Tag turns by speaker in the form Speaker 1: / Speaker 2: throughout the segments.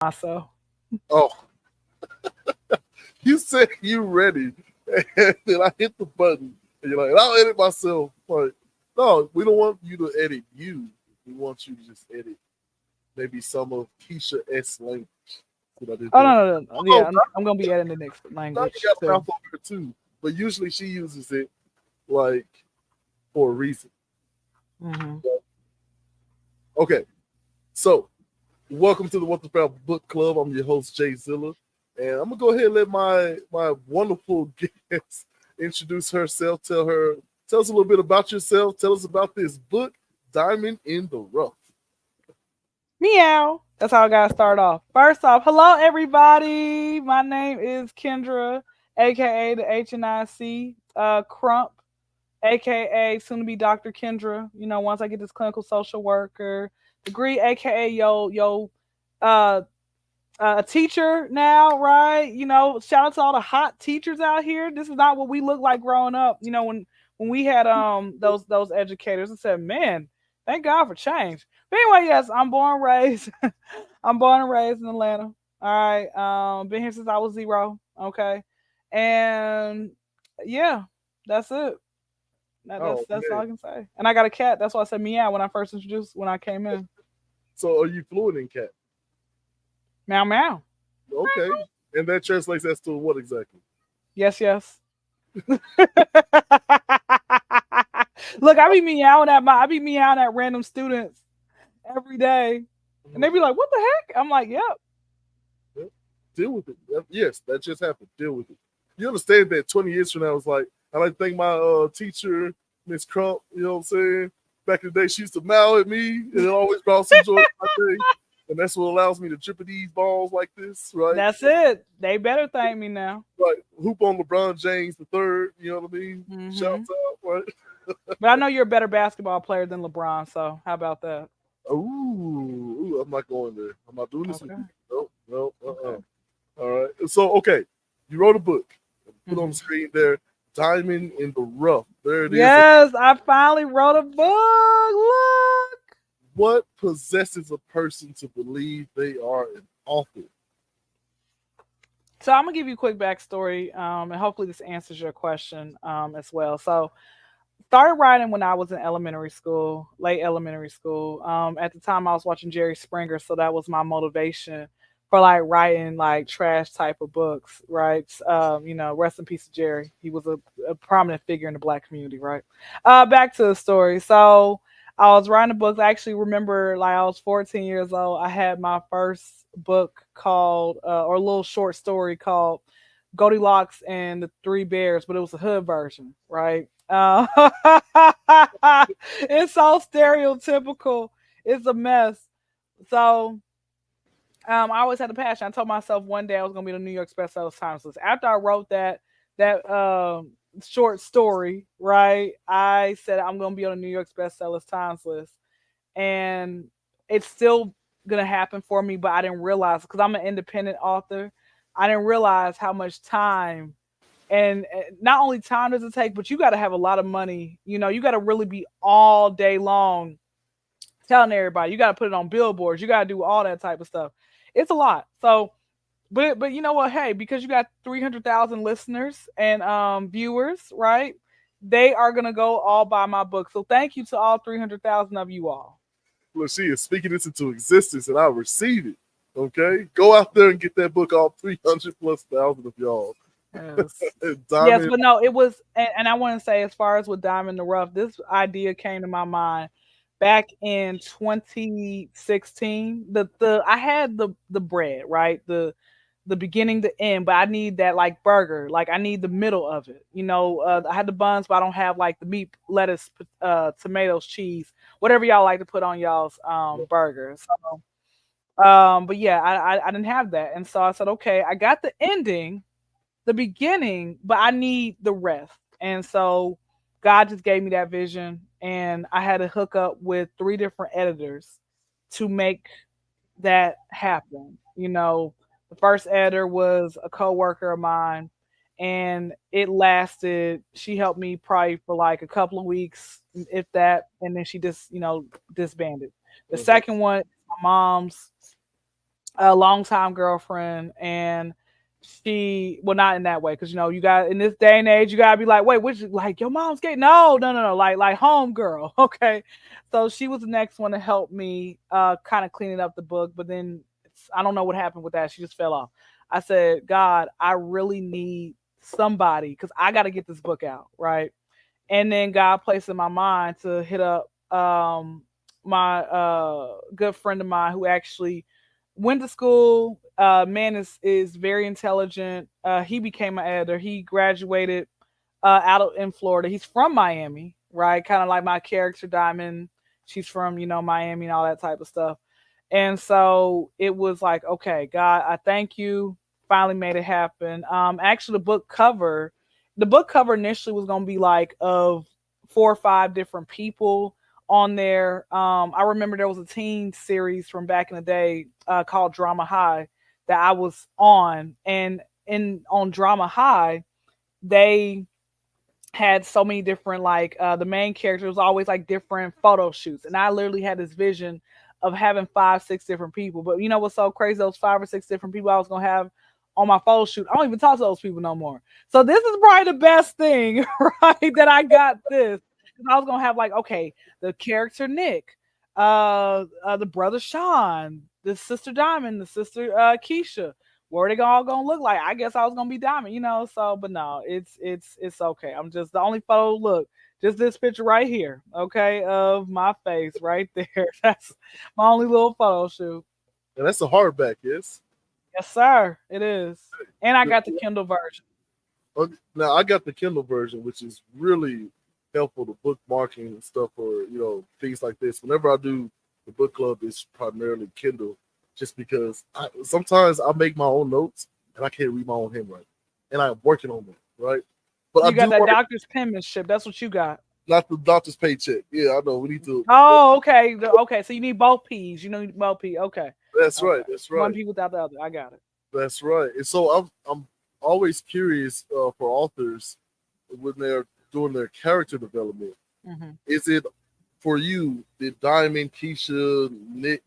Speaker 1: myself.
Speaker 2: Oh, you said you ready, and then I hit the button, and you're like, I'll edit myself. Like, no, we don't want you to edit you. We want you to just edit maybe some of Keisha S language. That's what I did
Speaker 1: Oh
Speaker 2: there.
Speaker 1: no. Yeah,
Speaker 2: Oh,
Speaker 1: I'm gonna be adding the next
Speaker 2: Donna
Speaker 1: language
Speaker 2: got a
Speaker 1: too.
Speaker 2: mouth over her too, but usually she uses it like for a reason.
Speaker 1: Mm-hmm.
Speaker 2: Okay, so welcome to the What the Foul Book Club. I'm your host J-ZILLA, and I'm gonna go ahead and let my wonderful guest introduce herself. Tell us a little bit about yourself. Tell us about this book, Diamond in the Rough.
Speaker 1: Meow. That's how I gotta start off. First off, hello everybody. My name is Kyndra, aka the HNIC Crump, aka soon to be Dr. Kyndra. You know, once I get this clinical social worker degree, aka uh a teacher now, right? You know, shout out to all the hot teachers out here. This is not what we looked like growing up. You know, when we had those educators, I said, man, thank God for change. But anyway, yes, I'm born and raised. I'm born and raised in Atlanta. All right. Been here since I was 0. Okay. And yeah, that's it.
Speaker 2: Oh
Speaker 1: That's all
Speaker 2: man,
Speaker 1: I can say. And I got a cat. That's why I said meow when I first introduced when I came in.
Speaker 2: so are you fluent in cat?
Speaker 1: Meow meow.
Speaker 2: Okay, and that translates as to what exactly?
Speaker 1: Yes, yes. Look, I be meowing at random students every day. And they be like, what the heck? I'm like, yep.
Speaker 2: Yeah. Deal with it. Yes, that just happened. Deal with it. You understand that 20 years from now, it's like, I like to thank my teacher, Miss Crump, you know what I'm saying? Back in the day, she used to smile at me, and it always brought some joy to my day. And that's what allows me to drip these balls like this, right?
Speaker 1: That's it. They better thank me now.
Speaker 2: Like, hoop on LeBron James the third, you know what I mean?
Speaker 1: Hmm.
Speaker 2: Shouts out, right?
Speaker 1: But I know you're a better basketball player than LeBron, so how about that?
Speaker 2: Ooh, I'm not going there. I'm not doing this with
Speaker 1: Okay.
Speaker 2: you. No,
Speaker 1: Okay.
Speaker 2: All right. So, okay, you wrote a book. Put on the
Speaker 1: Hmm.
Speaker 2: screen there, Diamond in the Rough. There it is.
Speaker 1: Yes, I finally wrote a book. Look.
Speaker 2: What possesses a person to believe they are an author?
Speaker 1: So I'm gonna give you a quick backstory, and hopefully this answers your question as well. So started writing when I was in elementary school, late elementary school. At the time, I was watching Jerry Springer, so that was my motivation for like writing like trash type of books, right? You know, rest in peace to Jerry. He was a prominent figure in the black community, right? Back to the story. So I was writing a book. I actually remember like I was 14 years old. I had my first book called, or a little short story called Goldilocks and the Three Bears, but it was a hood version, right? It's so stereotypical. It's a mess. So I always had a passion. I told myself one day I was gonna be the New York bestseller times list. After I wrote that short story, right? I said I'm gonna be on the New York bestsellers times list, and it's still gonna happen for me. But I didn't realize because I'm an independent author. I didn't realize how much time and not only time does it take, but you got to have a lot of money. You know, you got to really be all day long telling everybody. You got to put it on billboards. You got to do all that type of stuff. It's a lot. So, but you know what? Hey, because you got 300,000 listeners and viewers, right? They are gonna go all buy my book. So thank you to all 300,000 of you all.
Speaker 2: Look, she is speaking this into existence, and I receive it. Okay, go out there and get that book off 300 plus thousand of y'all.
Speaker 1: Yes. Yes,
Speaker 2: Diamond.
Speaker 1: but no, it was, and I want to say, as far as with Diamond in the Rough, this idea came to my mind back in 2016. The I had the bread, right? The beginning, the end, but I need that like burger. Like I need the middle of it. You know, I had the buns, but I don't have like the meat, lettuce, tomatoes, cheese, whatever y'all like to put on y'all's burgers. But yeah, I didn't have that, and so I said, okay, I got the ending, the beginning, but I need the rest. And so God just gave me that vision, and I had to hook up with three different editors to make that happen. You know, the first editor was a coworker of mine, and it lasted. She helped me probably for like a couple of weeks, if that, and then she just disbanded. The
Speaker 2: Mhm.
Speaker 1: second one, my mom's a longtime girlfriend, and she, well, not in that way, because you got, in this day and age, you gotta be like, wait, which, like, your mom's gay? No, no, no, no, like home girl. Okay, so she was the next one to help me, kind of cleaning up the book, but then I don't know what happened with that. She just fell off. I said, God, I really need somebody because I got to get this book out, right? And then God placed in my mind to hit up my good friend of mine who actually went to school. Man is very intelligent. He became an editor. He graduated out of in Florida. He's from Miami, right? Kind of like my character Diamond. She's from Miami and all that type of stuff. And so it was like, okay, God, I thank you. Finally made it happen. Actually, the book cover initially was gonna be like of 4 or 5 different people on there. I remember there was a teen series from back in the day called Drama High that I was on, and in on Drama High, they had so many different, like, the main character was always like different photo shoots, and I literally had this vision of having 5 6 different people. But you know what's so crazy, those 5 or 6 different people I was gonna have on my photo shoot, I don't even talk to those people no more. So this is probably the best thing, right, that I got this. I was gonna have, like, okay, the character Nick, the brother Sean, the sister Diamond, the sister Keisha. What are they all gonna look like? I guess I was gonna be Diamond. So, but no, it's okay. I'm just the only photo. Look, just this picture right here, okay, of my face right there. That's my only little photo shoot.
Speaker 2: And that's a hardback, yes.
Speaker 1: Yes, sir. It is, and I got the Kindle version.
Speaker 2: Okay, now I got the Kindle version, which is really helpful to bookmarking and stuff for things like this. Whenever I do the book club, it's primarily Kindle, just because sometimes I make my own notes and I can't read my own handwriting, and I'm working on that, right? But I
Speaker 1: You got
Speaker 2: do
Speaker 1: that
Speaker 2: want to,
Speaker 1: doctor's penmanship. That's what you got.
Speaker 2: not the doctor's paycheck. Yeah, I know we need to.
Speaker 1: Oh, okay. Okay, so you need both P's. You need both P. Okay.
Speaker 2: That's
Speaker 1: Okay.
Speaker 2: right. That's
Speaker 1: One
Speaker 2: right.
Speaker 1: P without the other. I got it.
Speaker 2: That's right. And so I'm always curious for authors when they're doing their character development.
Speaker 1: Hmm.
Speaker 2: Is it for you? Did Diamond, Keisha, Nick,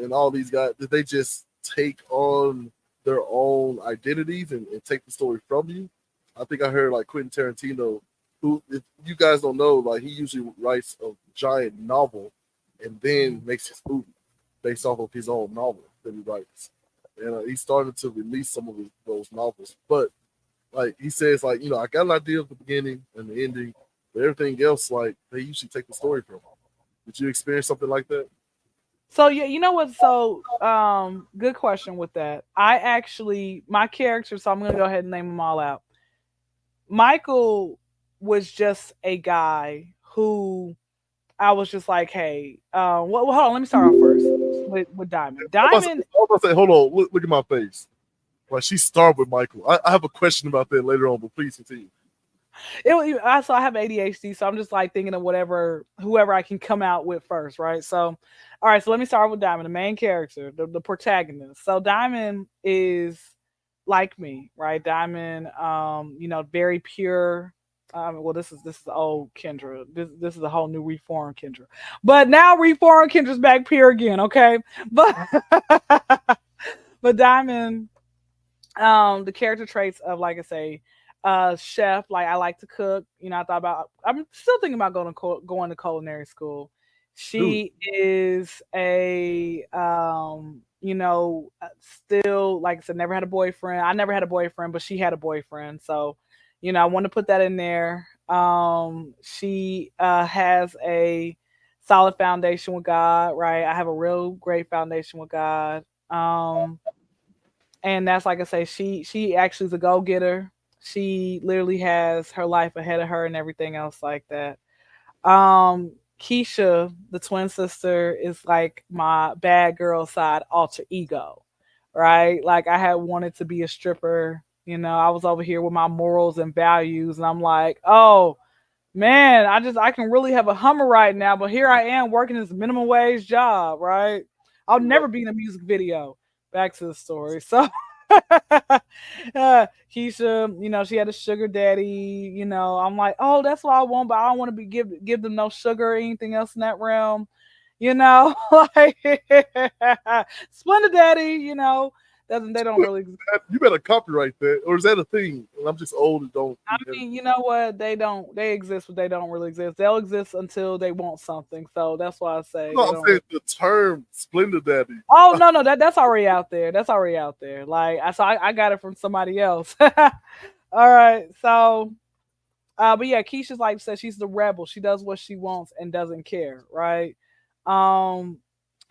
Speaker 2: and all these guys, did they just take on their own identities and take the story from you? I think I heard like Quentin Tarantino, who, if you guys don't know, like he usually writes a giant novel and then makes his movie based off of his own novel that he writes. And he started to release some of those novels. But like he says, like, I got an idea of the beginning and the ending, but everything else, like, they usually take the story from. Did you experience something like that?
Speaker 1: So yeah, you know what? So good question with that. I actually my character. So I'm gonna go ahead and name them all out. Michael was just a guy who I was just like, hey, hold on. Let me start off first with Diamond. Diamond.
Speaker 2: I was about to say, hold on, look at my face. Like she started with Michael. I have a question about that later on, but please continue.
Speaker 1: I have ADHD, so I'm just like thinking of whoever I can come out with first, right? So, all right, so let me start with Diamond, the main character, the protagonist. So Diamond is like me, right? Diamond, very pure. Well, this is the old Kyndra. This is a whole new reformed Kyndra, but now reformed Kendra's back pure again, okay? But but Diamond, the character traits of, like I say, chef. Like, I like to cook. I'm still thinking about going to culinary school.
Speaker 2: Dude,
Speaker 1: She is still, like I said, never had a boyfriend. I never had a boyfriend, but she had a boyfriend. So, I want to put that in there. She has a solid foundation with God, right? I have a real great foundation with God. And that's, like I say, she actually is a go getter. She literally has her life ahead of her and everything else like that. Keisha, the twin sister, is like my bad girl side alter ego, right? Like, I had wanted to be a stripper. I was over here with my morals and values, and I'm like, oh man, I can really have a Hummer right now, but here I am working this minimum wage job, right? I'll
Speaker 2: you're right.
Speaker 1: never be in a music video. Back to the story. So Keisha, she had a sugar daddy. I'm like, oh, that's what I want, but I don't want to give them no sugar or anything else in that realm. You know, like Splendid Daddy. You know, doesn't they don't really.
Speaker 2: You better copyright that, or is that a thing? And I'm just old and don't.
Speaker 1: I mean, you know what? They don't. They exist, but they don't really exist. They'll exist until they want something. So that's why I say
Speaker 2: No,
Speaker 1: they
Speaker 2: I'm
Speaker 1: don't
Speaker 2: saying
Speaker 1: really.
Speaker 2: the term "Splendor Daddy."
Speaker 1: Oh no, no, that's already out there. That's already out there. Like I got it from somebody else. All right, so but yeah, Keisha's like said she's the rebel. She does what she wants and doesn't care, right? Um,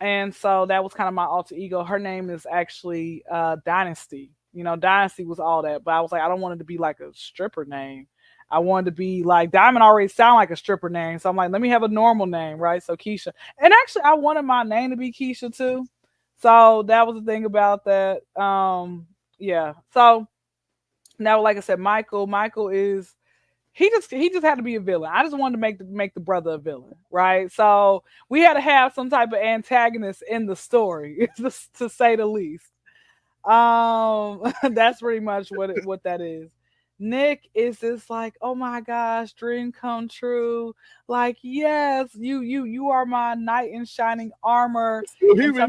Speaker 1: and so that was kind of my alter ego. Her name is actually Dynasty. You know, Dynasty was all that, but I was like, I don't want it to be like a stripper name. I wanted to be like Diamond already sound like a stripper name, so I'm like, let me have a normal name, right? So Keisha, and actually, I wanted my name to be Keisha too. So that was the thing about that. Yeah. So now, like I said, Michael is he just had to be a villain. I just wanted to make the brother a villain, right? So we had to have some type of antagonist in the story, to say the least. That's pretty much what that is. Nick is just like, oh my gosh, dream come true. Like, yes, you are my knight in shining armor.
Speaker 2: Still
Speaker 1: And
Speaker 2: human.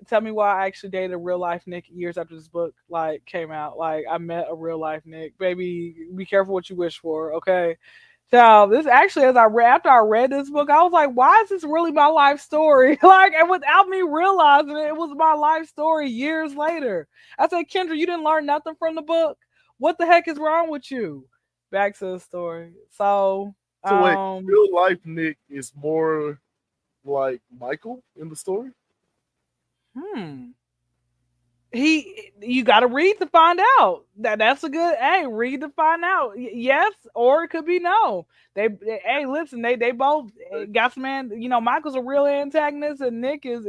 Speaker 1: tell me why I actually dated a real life Nick years after this book like came out. Like I met a real life Nick. Baby, be careful what you wish for, okay? So this actually, as I read after I read this book, I was like, why is this really my life story? Like, and without me realizing it, it was my life story years later. I said, Kyndra, you didn't learn nothing from the book. What the heck is wrong with you? Back to the story. So,
Speaker 2: So wait,
Speaker 1: um,
Speaker 2: real life Nick is more like Michael in the story.
Speaker 1: hmm. You got to read to find out. That's a good. Hey, read to find out. Yes, or it could be no. Hey, listen, they both got some man. You know, Michael's a real antagonist, and Nick is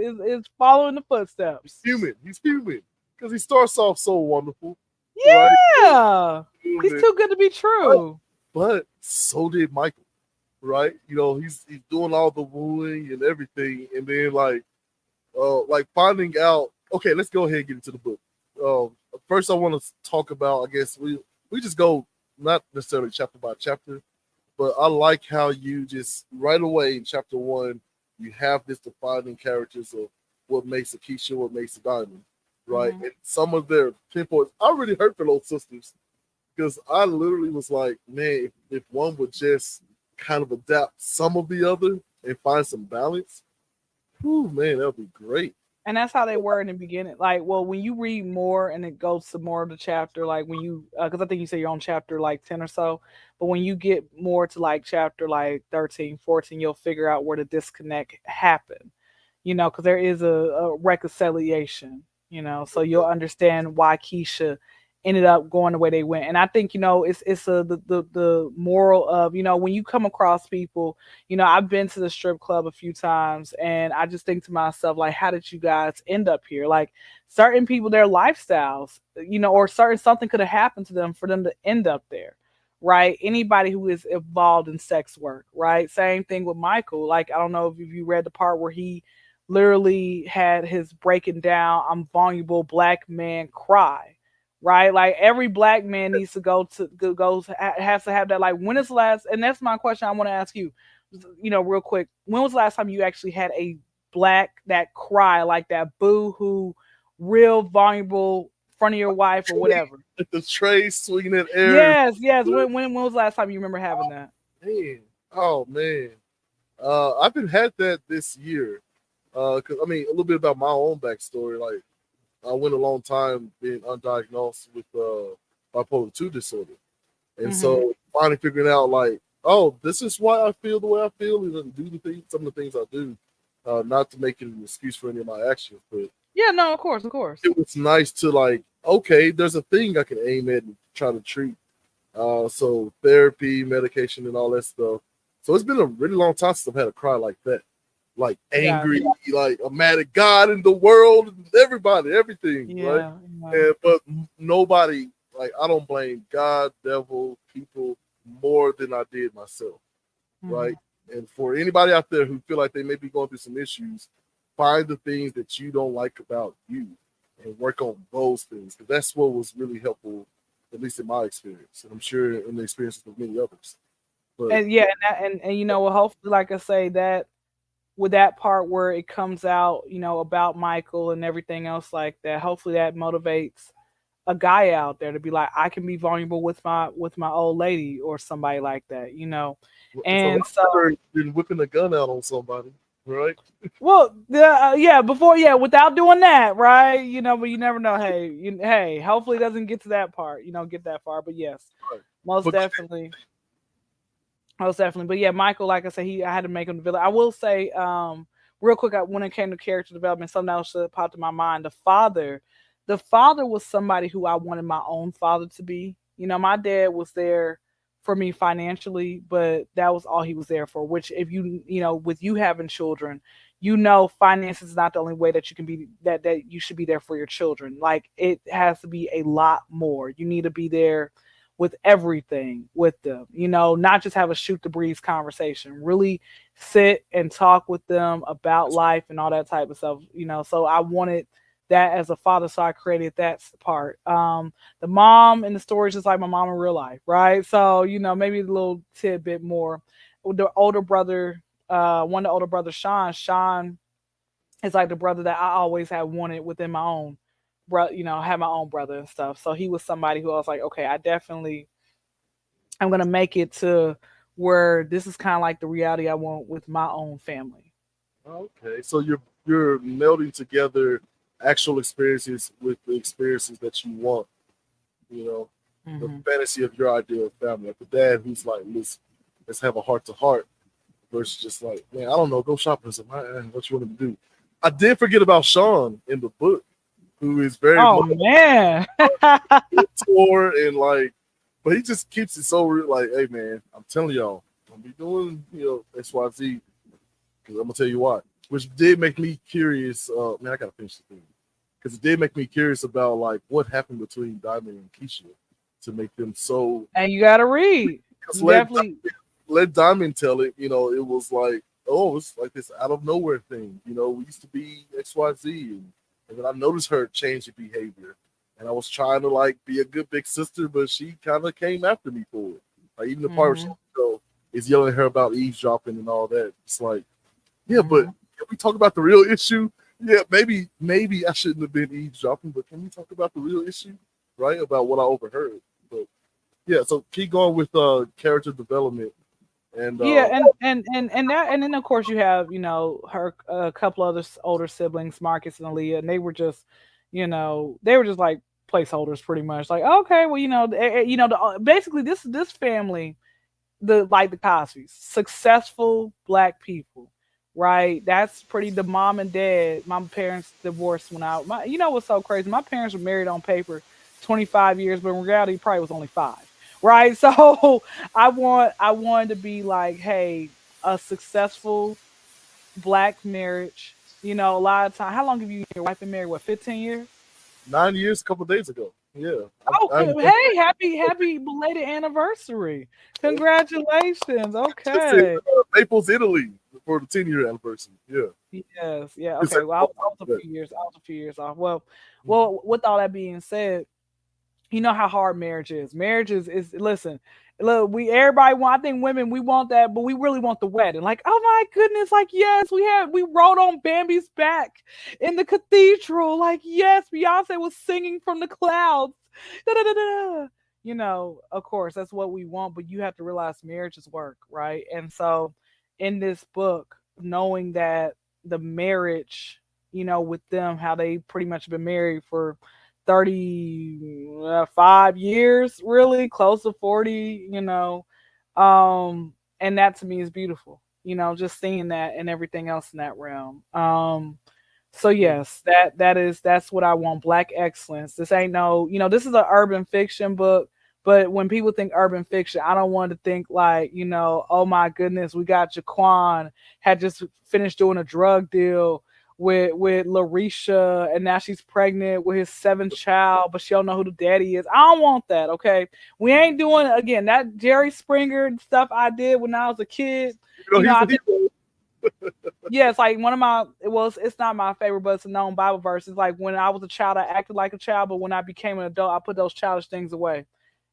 Speaker 1: following the
Speaker 2: He's
Speaker 1: footsteps.
Speaker 2: human. He's human because he starts off so wonderful, right?
Speaker 1: Yeah, he's
Speaker 2: Human.
Speaker 1: too good to be
Speaker 2: But,
Speaker 1: true.
Speaker 2: but so did Michael, right? You know, he's doing all the wooing and everything, and then like finding out. Okay, let's go ahead and get into the book. First, I want to talk about. I guess we just go not necessarily chapter by chapter, but I like how you just right away in chapter one you have this defining characters of what makes a Keisha, what makes a diamond, right?
Speaker 1: Hmm.
Speaker 2: And some of their pinpoints. I really hurt for those sisters because I literally was like, man, if one would just kind of adapt some of the other and find some balance, whew, man, that would be great.
Speaker 1: And that's how they were in the beginning. Like, well, when you read more and it goes to more of the chapter, like when you, because I think you say you're on chapter like 10 or so, but when you get more to like chapter like 13, 14, you'll figure out where the disconnect happened, you know, because there is a reconciliation, you know, so you'll understand why Keisha ended up going the way they went. And I think, you know, it's the moral of, you know, when you come across people, you know, I've been to the strip club a few times and I just think to myself, like, how did you guys end up here? Like certain people, their lifestyles, you know, or certain something could have happened to them for them to end up there. Right. Anybody who is involved in sex work, right? Same thing with Michael. Like, I don't know if you read the part where he literally had his breaking down, I'm vulnerable black man cry, right? Like every black man needs to has to have that. Like when is the last? And that's my question I want to ask you. You know, real quick. When was the last time you actually had a black that cry like that boo hoo, real vulnerable front of your wife or whatever?
Speaker 2: The tray swinging in air.
Speaker 1: Yes, yes. When was the last time you remember having that?
Speaker 2: Man, oh man, I've been had that this year. Cause I mean, a little bit about my own backstory. Like, I went a long time being undiagnosed with bipolar two disorder, and
Speaker 1: Mm-hmm.
Speaker 2: so finally figuring out like, oh, this is why I feel the way I feel, and do the things, some of the things I do. Not to make it an excuse for any of my actions, but
Speaker 1: Yeah, no, of course, of course.
Speaker 2: it was nice to like, okay, there's a thing I can aim at and try to treat. So therapy, medication, and all that stuff. So it's been a really long time since I've had a cry like that, like
Speaker 1: Got
Speaker 2: angry, like I'm mad at God and the world, and everybody, everything, right?
Speaker 1: yeah, yeah.
Speaker 2: But nobody, like I don't blame God, devil, people more than I did myself,
Speaker 1: Mm-hmm.
Speaker 2: right? And for anybody out there who feel like they may be going through some issues, find the things that you don't like about you and work on those things. Because that's what was really helpful, at least in my experience. And I'm sure in the experiences of many others. But
Speaker 1: And yeah, and you know, well, hopefully, like I say, that with that part where it comes out, about Michael and everything else like that. Hopefully that motivates a guy out there to be like, I can be vulnerable with my old lady or somebody like that.
Speaker 2: It's a
Speaker 1: And
Speaker 2: lot
Speaker 1: so,
Speaker 2: better than whipping a gun out on somebody, right?
Speaker 1: well, yeah, before, yeah, without doing that, right? But you never know. Hey, hey, hopefully it doesn't get to that part, get that far. But yes,
Speaker 2: Right.
Speaker 1: most
Speaker 2: But
Speaker 1: definitely. Most definitely. But yeah, Michael, like I said, I had to make him the villain. I will say, real quick, when it came to character development, something else that popped in my mind. The father was somebody who I wanted my own father to be. My dad was there for me financially, but that was all he was there for. Which, if with you having children, finance is not the only way that you can be that you should be there for your children. Like, it has to be a lot more. You need to be there with everything with them, not just have a shoot the breeze conversation, really sit and talk with them about life and all that type of stuff. So I wanted that as a father, so I created that part. The mom in the story is just like my mom in real life, right? So, maybe a little tidbit more. The older brother, one of the older brothers, Sean is like the brother that I always had wanted within my own brother, had my own brother and stuff. So he was somebody who I was like, okay, I'm gonna make it to where this is kind of like the reality I want with my own family.
Speaker 2: okay, so you're melding together actual experiences with the experiences that you want. You know, the
Speaker 1: Hmm.
Speaker 2: fantasy of your ideal family, like the dad who's like, listen, let's have a heart to heart, versus just like, man, I don't know, go shopping. So, what you want to do? I did forget about Sean in the book, who is very
Speaker 1: Oh
Speaker 2: much
Speaker 1: man.
Speaker 2: mentor and like, but he just keeps it so real. Like, hey man, I'm telling y'all, I'm be doing XYZ because I'm gonna tell you why. Which did make me curious. Man, I gotta finish the thing because it did make me curious about like what happened between Diamond and Keisha to make them so.
Speaker 1: And you gotta read.
Speaker 2: Because
Speaker 1: You definitely.
Speaker 2: let Diamond tell it. It was like, oh, it's like this out of nowhere thing. We used to be XYZ, and then I noticed her change in behavior, and I was trying to like be a good big sister, but she kind of came after me for it. Like even the part where she
Speaker 1: Hmm.
Speaker 2: is yelling at her about eavesdropping and all that. It's like, yeah, but
Speaker 1: Hmm.
Speaker 2: can we talk about the real issue? Yeah, maybe I shouldn't have been eavesdropping, but can we talk about the real issue, right? About what I overheard. But yeah, so keep going with character development and
Speaker 1: Yeah, and then of course you have her a couple other older siblings, Marcus and Aaliyah, and they were just like placeholders pretty much. Like, okay, well, basically this family, the Cosby's, successful black people, right? That's pretty. The mom and dad, my parents divorced when what's so crazy? My parents were married on paper 25 years, but in reality, probably was only 5, right? So I wanted to be like, hey, a successful black marriage. A lot of time. How long have you and your wife been married? What, 15 years?
Speaker 2: 9 years, a couple of days ago. Yeah,
Speaker 1: Oh,
Speaker 2: I'm
Speaker 1: hey, happy belated anniversary. Congratulations.
Speaker 2: just in
Speaker 1: Okay.
Speaker 2: Naples, Italy, for the 10-year anniversary. Yeah,
Speaker 1: Yes. Yeah.
Speaker 2: it's
Speaker 1: Okay. Well, I was a few years. I was a few years off. Well. With all that being said, you know how hard marriage is. Marriage is listen. Look, everybody want. I think women we want that, but we really want the wedding. Like, oh my goodness! Like, yes, we rode on Bambi's back in the cathedral. Like, yes, Beyonce was singing from the clouds. Da, da, da, da. Of course, that's what we want, but you have to realize marriage is work, right? And so, in this book, knowing that the marriage, with them, how they pretty much been married for 35 years, really close to 40, and that to me is beautiful, just seeing that and everything else in that realm. So yes, that's what I want. Black excellence. This ain't no, this is an urban fiction book, but when people think urban fiction, I don't want to think like, oh my goodness, we got Jaquan had just finished doing a drug deal with Larisha, and now she's pregnant with his 7th child, but she don't know who the daddy is. I don't want that. Okay, we ain't doing again that Jerry Springer stuff I did when I was a kid.
Speaker 2: he's
Speaker 1: I
Speaker 2: a
Speaker 1: think,
Speaker 2: hero.
Speaker 1: yeah, it's like one of my. Well, it's not my favorite, but it's a known Bible verse. It's like when I was a child, I acted like a child, but when I became an adult, I put those childish things away.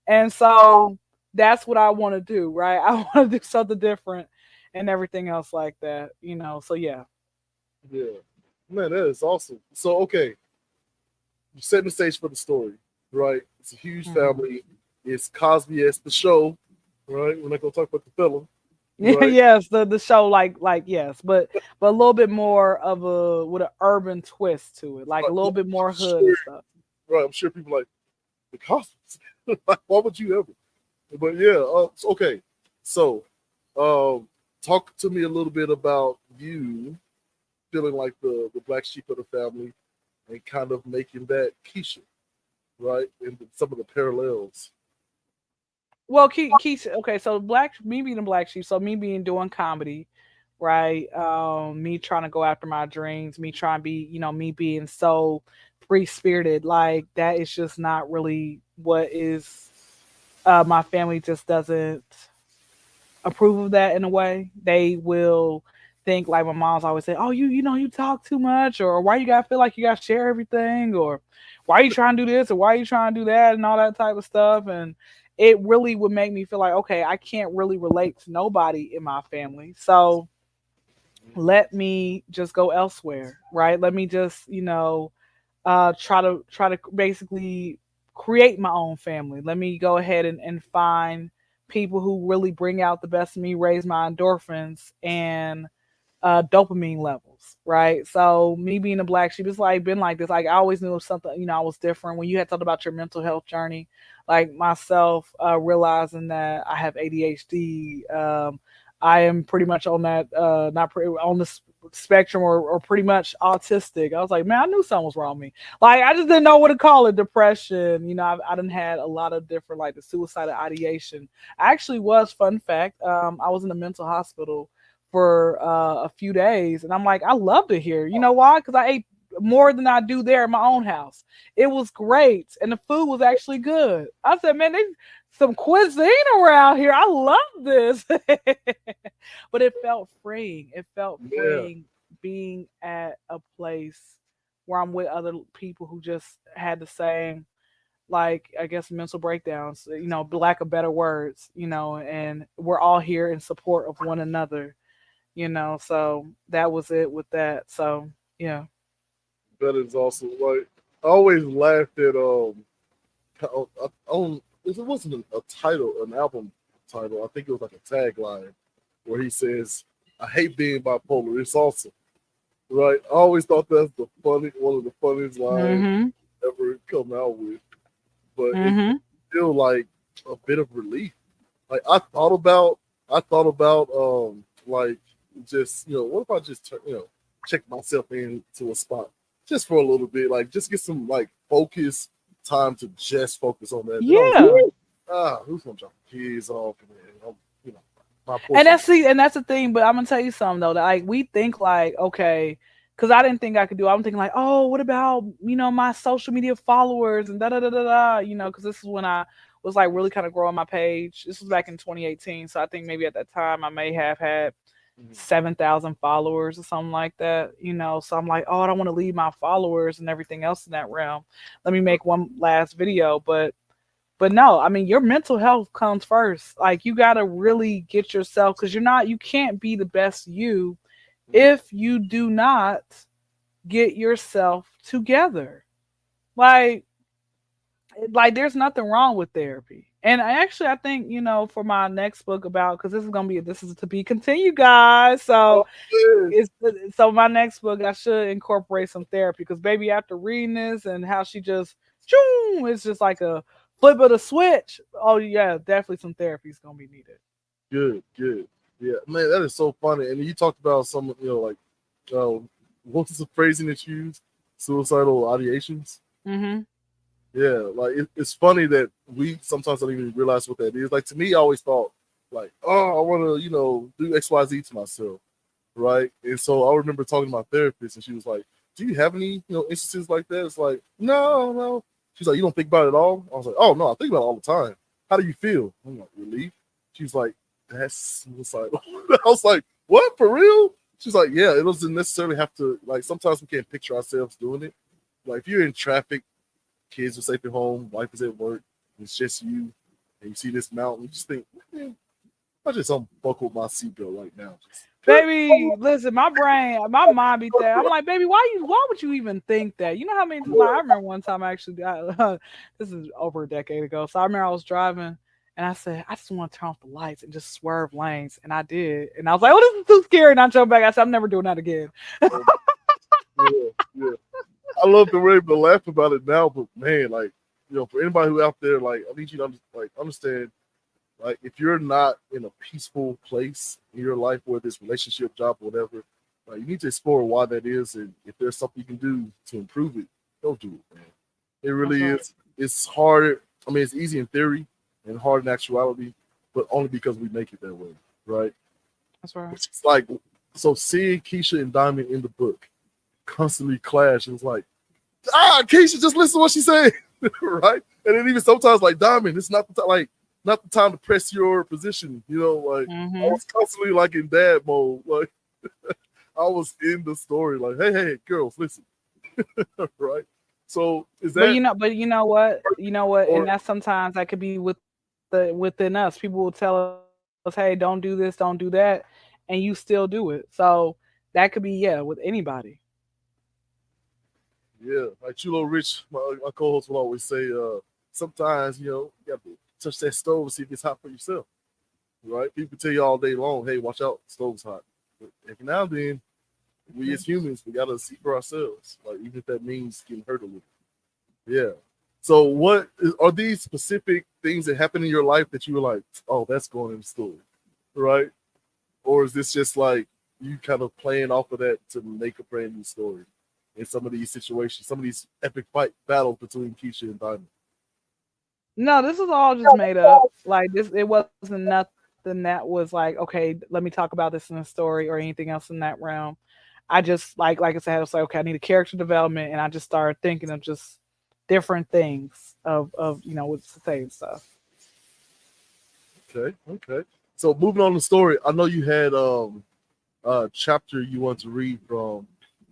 Speaker 1: And so that's what I want to do, right? I want to do something different. and everything else like that, So yeah.
Speaker 2: Yeah. Man, that is awesome. So okay, you setting the stage for the story, right? It's a huge
Speaker 1: Mhm.
Speaker 2: family. It's Cosby as the show, right? We're not gonna talk about the fella, right?
Speaker 1: Yes, the show, yes, but a little bit more of a with an urban twist to it, like a little
Speaker 2: Like,
Speaker 1: bit more
Speaker 2: I'm
Speaker 1: hood and
Speaker 2: sure,
Speaker 1: stuff.
Speaker 2: right? I'm sure people like the Cosbys. Like, why would you ever? But yeah, okay. So, um, talk to me a little bit about you feeling like the black sheep of the family and kind of making that Keisha, right? And some of the parallels.
Speaker 1: Well, Keith, okay, so me being a black sheep, so me being doing comedy, right? Me trying to go after my dreams, me trying to be, me being so free spirited, like that is just not really what is. My family just doesn't approve of that in a way. They will think like my mom's always say, "Oh, you talk too much," or "Why you gotta feel like you gotta share everything," or "Why you trying to do this," or "Why you trying to do that," and all that type of stuff. And it really would make me feel like, okay, I can't really relate to nobody in my family, so let me just go elsewhere, right? Let me just try to basically create my own family. Let me go ahead and find people who really bring out the best in me, raise my endorphins and dopamine levels, right? So me being a black sheep, it's like been like this. Like I always knew something, I was different. When you had talked about your mental health journey, like myself, realizing that I have ADHD, I am pretty much on that, not on the spectrum or pretty much autistic. I was like, man, I knew something was wrong with me. Like I just didn't know what to call it. Depression. I done had a lot of different like the suicidal ideation. I actually was, fun fact, I was in a mental hospital for a few days, and I'm like, I love it here. You know why? Because I ate more than I do there in my own house. It was great, and the food was actually good. I said, man, there's some cuisine around here. I love this. But it felt freeing. It felt
Speaker 2: Yeah,
Speaker 1: freeing being at a place where I'm with other people who just had the same, like, I guess, mental breakdowns, lack of better words, and we're all here in support of one another, so that was it with that. So yeah.
Speaker 2: that is awesome. Like I always laughed at it wasn't a title, an album title. I think it was like a tagline where he says, "I hate being bipolar. It's awesome." Right? I always thought that's one of the funniest lines
Speaker 1: Mhm.
Speaker 2: ever come out with. But it
Speaker 1: Mhm.
Speaker 2: feel like a bit of relief. Like I thought about like just what if I just check myself into a spot just for a little bit, like just get some like focus time to just focus on that. Then I was like,
Speaker 1: Yeah.
Speaker 2: who's gonna drop the kids off and then you know my
Speaker 1: And
Speaker 2: portion.
Speaker 1: that's the thing. But I'm gonna tell you something though. That like we think like, okay, because I didn't think I could do. I'm thinking like, oh, what about my social media followers and da da da da da. Because this is when I was like really kind of growing my page. This was back in 2018, so I think maybe at that time I may have had
Speaker 2: Mhm.
Speaker 1: 7,000 followers or something like that. So I'm like, oh, I don't want to leave my followers and everything else in that realm. Let me make one last video, but no, I mean, your mental health comes first. Like you got to really get yourself, because you can't be the best you if you do not get yourself together. Like there's nothing wrong with therapy. And I think, for my next book, about, because this is to be continued, guys. So
Speaker 2: Oh, yes.
Speaker 1: it's so my next book, I should incorporate some therapy, because baby, after reading this and how she just it's just like a flip of the switch. Oh yeah, definitely some therapy is gonna be needed.
Speaker 2: Good, good. Yeah, man, that is so funny. And you talked about some, like, uh, what's the phrasing that you use? Suicidal ideations.
Speaker 1: Mm-hmm.
Speaker 2: Yeah, like it's funny that we sometimes don't even realize what that is. Like to me, I always thought, like, oh, I want to, do X, Y, Z to myself, right? And so I remember talking to my therapist, and she was like, "Do you have any, instances like that?" It's like, no, no. She's like, "You don't think about it at all?" I was like, "Oh no, I think about it all the time." How do you feel? I'm like, "Relief." She's like, "That's suicidal." I was like, "What, for real?" She's like, "Yeah, it doesn't necessarily have to. Like sometimes we can't picture ourselves doing it. Like if you're in traffic, kids are safe at home, wife is at work, and it's just you, and you see this mountain, you just think, man, I just unbuckled my seatbelt right now. Just
Speaker 1: Baby, listen, my brain, my mind be there. I'm like, baby, why would you even think that? You know how many times, like, I remember one time I actually, this is over a decade ago. So I remember I was driving and I said, I just want to turn off the lights and just swerve lanes. And I did. And I was like, oh, this is too scary. And I jumped back. I said, I'm never doing that again.
Speaker 2: um, yeah, yeah. I love that we're able to laugh about it now, but man, like, for anybody who out there, like, I need you to understand, like, if you're not in a peaceful place in your life, whether it's relationship, job, whatever, like, you need to explore why that is, and if there's something you can do to improve it, go do it, man. It
Speaker 1: That's
Speaker 2: really
Speaker 1: right.
Speaker 2: is. It's hard. I mean, it's easy in theory and hard in actuality, but only because we make it that way, right?
Speaker 1: That's right.
Speaker 2: It's like, so seeing Keisha and Diamond in the book constantly clash, it's like, Keisha, just listen to what she's saying, right? And then even sometimes, like, Diamond, it's not the time, like, not the time to press your position, like, I
Speaker 1: Mm-hmm.
Speaker 2: was constantly like in dad mode, like, I was in the story, like, hey, girls, listen, right? So is that
Speaker 1: But you know what? You know what? And
Speaker 2: or
Speaker 1: that's sometimes that could be within us. People will tell us, "Hey, don't do this, don't do that," and you still do it. So that could be, yeah, with anybody.
Speaker 2: yeah, like Chulo Rich, my co-host will always say, sometimes you have to touch that stove and see if it's hot for yourself, right? People tell you all day long, hey, watch out, stove's hot. But every now and then, we as humans, we gotta see for ourselves, like even if that means getting hurt a little. Yeah. So, are these specific things that happen in your life that you were like, oh, that's going in the story, right? Or is this just like you kind of playing off of that to make a brand new story in some of these situations, some of these epic fight battles between Keisha and Diamond?
Speaker 1: No, this is all just made up. Like this, it wasn't nothing that was like, okay, let me talk about this in a story or anything else in that realm. I just like I said, I was like, okay, I need a character development, and I just started thinking of just different things of what to say and stuff.
Speaker 2: Okay, okay. So moving on to the story, I know you had a chapter you want to read from.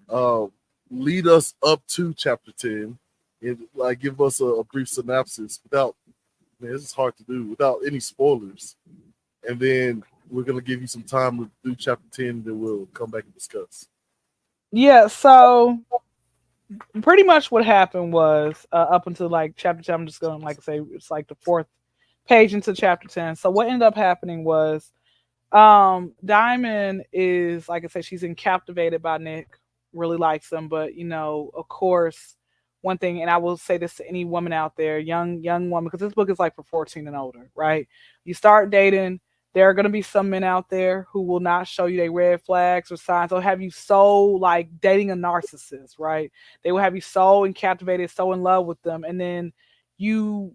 Speaker 2: Uh, Lead us up to chapter 10 and like give us a brief synopsis without, man, this is hard to do without any spoilers. And then we're gonna give you some time to do chapter 10 that we'll come back and discuss.
Speaker 1: Yeah. So pretty much what happened was up until like chapter 10. I'm just going to like say it's like the fourth page into chapter 10. So what ended up happening was Diamond is, like I said, she's in captivated by Nick, really likes him, but of course, one thing, and I will say this to any woman out there, young woman, because this book is like for 14 and older, right? You start dating, there are gonna be some men out there who will not show you their red flags or signs. They'll have you so like dating a narcissist, right? They will have you so captivated, so in love with them, and then you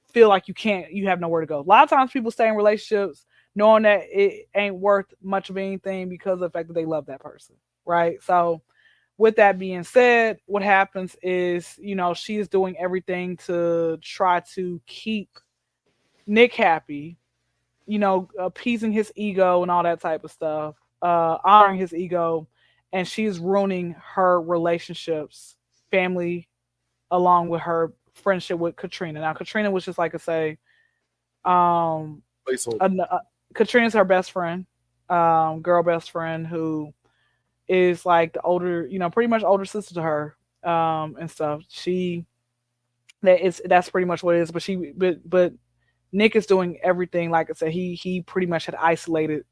Speaker 1: feel like you have nowhere to go. A lot of times people stay in relationships knowing that it ain't worth much of anything because of the fact that they love that person, right? So with that being said, what happens is, she is doing everything to try to keep Nick happy, appeasing his ego and all that type of stuff, honoring his ego, and she's ruining her relationships, family, along with her friendship with Katrina. Now, Katrina was just like I say, um,
Speaker 2: Placeholder.
Speaker 1: Katrina's her best friend, girl best friend who is like the older, pretty much older sister to her, and stuff. That's pretty much what it is. But Nick is doing everything. Like I said, he pretty much had isolated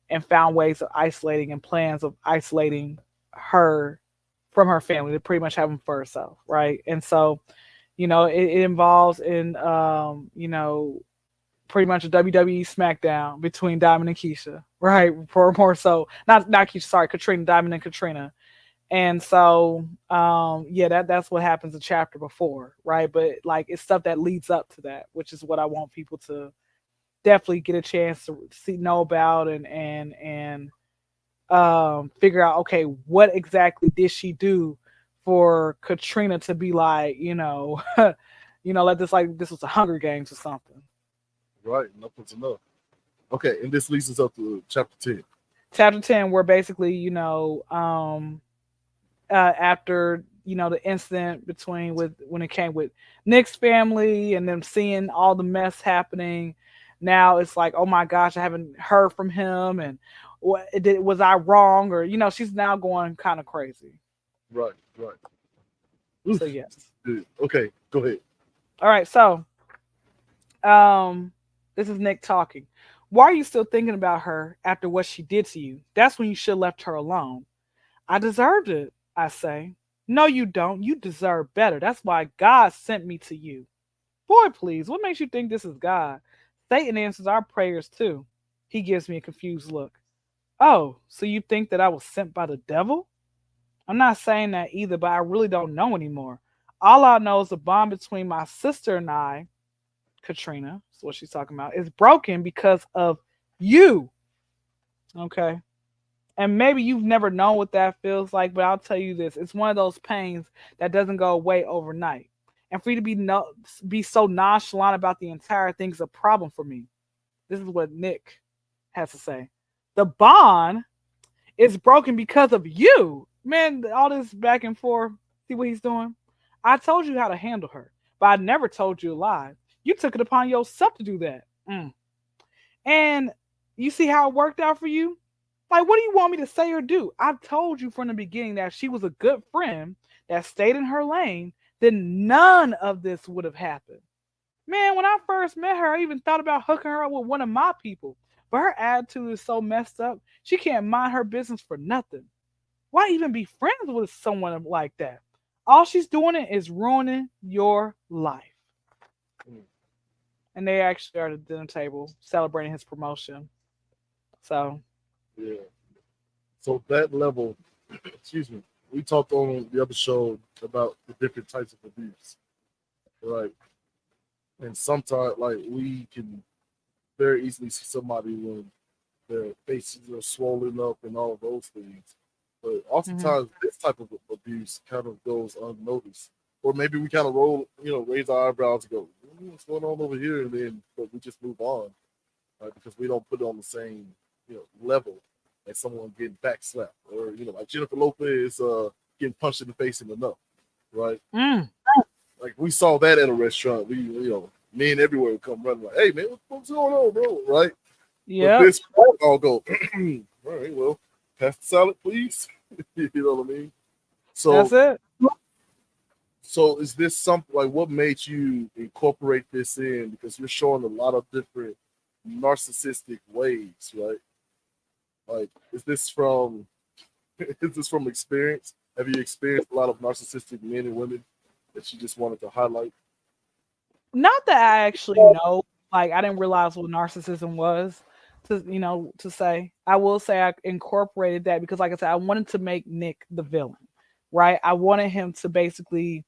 Speaker 1: and found ways of isolating and plans of isolating her from her family to pretty much have him for herself, right? And so, it involves in pretty much a WWE SmackDown between Diamond and Keisha, right? For more so, not Keisha, sorry, Katrina, Diamond and Katrina. And so, yeah, that's what happens a chapter before, right? But like it's stuff that leads up to that, which is what I want people to definitely get a chance to know about and figure out, okay, what exactly did she do for Katrina to be like, let this was a Hunger Games or something.
Speaker 2: Right, nothing's enough. Okay, and this leads us up to chapter 10.
Speaker 1: Chapter 10, where basically, after the incident between with when it came with Nick's family and them seeing all the mess happening, now it's like, oh my gosh, I haven't heard from him, and was I wrong, or she's now going kind of crazy.
Speaker 2: Right, right.
Speaker 1: So
Speaker 2: Oof.
Speaker 1: yes.
Speaker 2: Dude. Okay, go ahead.
Speaker 1: All right, so um, this is Nick talking. Why are you still thinking about her after what she did to you? That's when you should have left her alone. I deserved it, I say. No, you don't. You deserve better. That's why God sent me to you. Boy, please, what makes you think this is God? Satan answers our prayers too. He gives me a confused look. Oh, so you think that I was sent by the devil? I'm not saying that either, but I really don't know anymore. All I know is the bond between my sister and I, Katrina, is what she's talking about, is broken because of you. Okay. And maybe you've never known what that feels like, but I'll tell you this: it's one of those pains that doesn't go away overnight. And for you to be so nonchalant about the entire thing is a problem for me. This is what Nick has to say. The bond is broken because of you, man. All this back and forth. See what he's doing? I told you how to handle her, but I never told you a lie. You took it upon yourself to do that. And you see how it worked out for you? Like, what do you want me to say or do? I've told you from the beginning that if she was a good friend that stayed in her lane, then none of this would have happened. Man, when I first met her, I even thought about hooking her up with one of my people. But her attitude is so messed up, she can't mind her business for nothing. Why even be friends with someone like that? All she's doing is ruining your life.
Speaker 2: Mm.
Speaker 1: And they actually are at the dinner table celebrating his promotion. So
Speaker 2: Yeah. So that level, excuse me, we talked on the other show about the different types of abuse, right? And sometimes, like, we can very easily see somebody when their faces are swollen up and all of those things. But
Speaker 1: mhm.
Speaker 2: oftentimes, this type of abuse kind of goes unnoticed. Or maybe we kind of raise our eyebrows and go, what's going on over here? And then, but we just move on, right? Because we don't put it on the same, level as someone getting backslapped, or like Jennifer Lopez getting punched in the face in the nut, right?
Speaker 1: Mm.
Speaker 2: Like we saw that at a restaurant. Men everywhere would come running like, "Hey man, what's going on, bro?" Right? But
Speaker 1: Yep,
Speaker 2: this I'll go, all right, well, pass the salad, please. You know what I mean?
Speaker 1: that's
Speaker 2: So,
Speaker 1: it.
Speaker 2: so is this something like what made you incorporate this in? Because you're showing a lot of different narcissistic ways, right? Like, is this from experience? Have you experienced a lot of narcissistic men and women that you just wanted to highlight?
Speaker 1: Not that I actually know. Like, I didn't realize what narcissism was. To say, I will say I incorporated that because, like I said, I wanted to make Nick the villain, right? I wanted him to basically.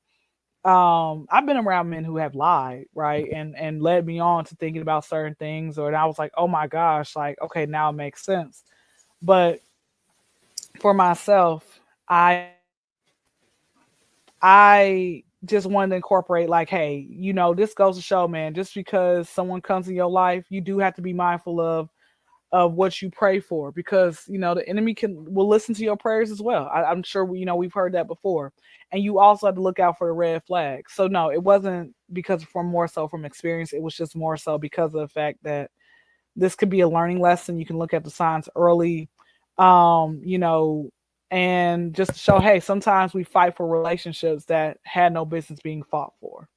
Speaker 1: I've been around men who have lied, right, and led me on to thinking about certain things, or and I was like, oh my gosh, like okay, now it makes sense. But for myself, I just wanted to incorporate like, hey, this goes to show, man, just because someone comes in your life, you do have to be mindful of what you pray for, because the enemy will listen to your prayers as well. I'm sure we've heard that before, and you also have to look out for the red flags. So no, it wasn't because from more so from experience. It was just more so because of the fact that this could be a learning lesson. You can look at the signs early, um, you know, and just to show, hey, sometimes we fight for relationships that had no business being fought for.